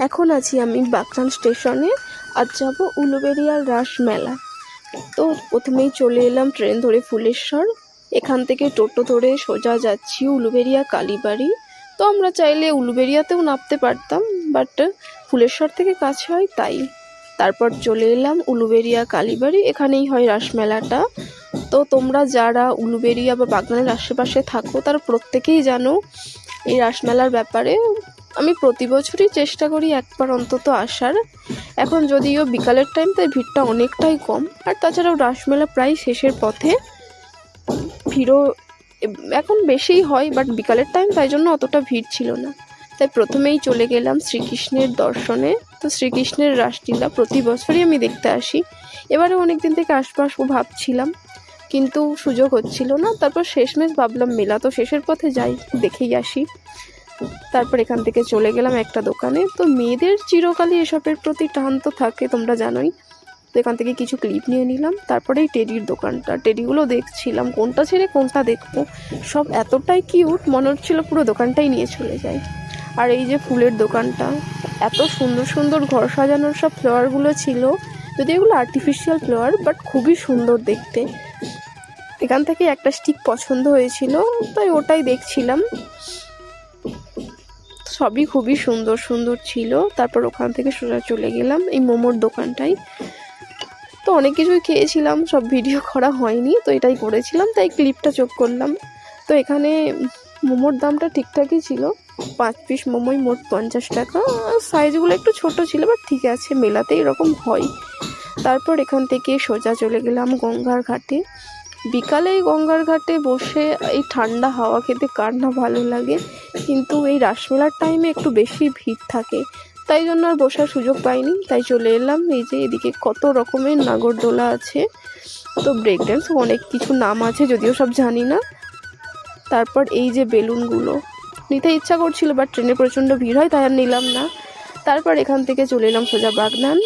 এখন আছি আমি বাগনান স্টেশনে, আজ যাব উলুবেড়িয়ার রাস মেলা। তো প্রথমেই চলে এলাম ট্রেন ধরে ফুলেশ্বর। এখান থেকে টোটো ধরে সোজা যাচ্ছি উলুবেড়িয়া কালীবাড়ি। তো আমরা চাইলে উলুবেড়িয়াতেও নামতে পারতাম, বাট ফুলেশ্বর থেকে কাছে হয় তাই। তারপর চলে এলাম উলুবেড়িয়া কালীবাড়ি, এখানেই হয় রাসমেলাটা। তো তোমরা যারা উলুবেড়িয়া বা বাগনানের আশেপাশে থাকো তারা প্রত্যেকেই জানো এই রাসমেলার ব্যাপারে। আমি প্রতি বছরই চেষ্টা করি একবার অন্তত আসার। এখন যদিও বিকালের টাইম, তাই ভিড়টা অনেকটাই কম। আর তাছাড়াও রাসমেলা প্রায় শেষের পথে, ভিড়ও এখন বেশিই হয়, বাট বিকালের টাইম তাই জন্য অতটা ভিড় ছিল না। তাই প্রথমেই চলে গেলাম শ্রীকৃষ্ণের দর্শনে। তো শ্রীকৃষ্ণের রাসলীলা প্রতি বছরই আমি দেখতে আসি, এবারে অনেক দিন থেকে আসবো ভাবছিলাম, কিন্তু সুযোগ হচ্ছিল না। তারপর শেষমেশ ভাবলাম মেলা তো শেষের পথে, যাই দেখেই আসি। তারপর এখান থেকে চলে গেলাম একটা দোকানে। তো মেয়েদের চিরকালই এসবের প্রতি টান তো থাকে, তোমরা জানোই। তো এখান থেকে কিছু ক্লিপ নিয়ে নিলাম। তারপরে এই টেডির দোকানটা, টেডিগুলো দেখছিলাম, কোনটা ছেড়ে কোনটা দেখবো। সব এতটাই কিউট, মনে হচ্ছিলো পুরো দোকানটাই নিয়ে চলে যায়। আর এই যে ফুলের দোকানটা, এত সুন্দর সুন্দর ঘর সাজানোর সব ফ্লাওয়ারগুলো ছিল, যদি এগুলো আর্টিফিশিয়াল ফ্লাওয়ার, বাট খুবই সুন্দর দেখতে। এখান থেকে একটা স্টিক পছন্দ হয়েছিল, তাই ওটাই দেখছিলাম। সবই খুবই সুন্দর সুন্দর ছিল। তারপর ওখান থেকে সোজা চলে গেলাম এই মোমোর দোকানটায়। তো অনেক কিছুই খেয়েছিলাম, সব ভিডিও করা হয়নি, তো এটাই করেছিলাম, তাই ক্লিপটা চোখ করলাম। তো এখানে মোমোর দামটা ঠিকঠাকই ছিল, 5 পিস মোমোই মোট 50 টাকা। সাইজগুলো একটু ছোট ছিল, বাট ঠিক আছে, মেলাতে এরকম হয়। তারপর এখান থেকে সোজা চলে গেলাম গঙ্গার ঘাটে। বিকালে এই গঙ্গার ঘাটে বসে এই ঠান্ডা হাওয়া খেতে কার না ভালো লাগে, কিন্তু এই রাসমেলার টাইমে একটু বেশি ভিড় থাকে, তাই জন্য আর বসার সুযোগ পাইনি। তাই চলে এলাম এই যে এদিকে কত রকমের নাগরদোলা আছে, তো ব্রেক ড্যান্স, অনেক কিছু নাম আছে যদিও সব জানি না। তারপর এই যে বেলুনগুলো নিতে ইচ্ছা করছিল, বাট ট্রেনে প্রচণ্ড ভিড় হয় তাই আর নিলাম না। তারপর এখান থেকে চলে এলাম সোজা বাগনান।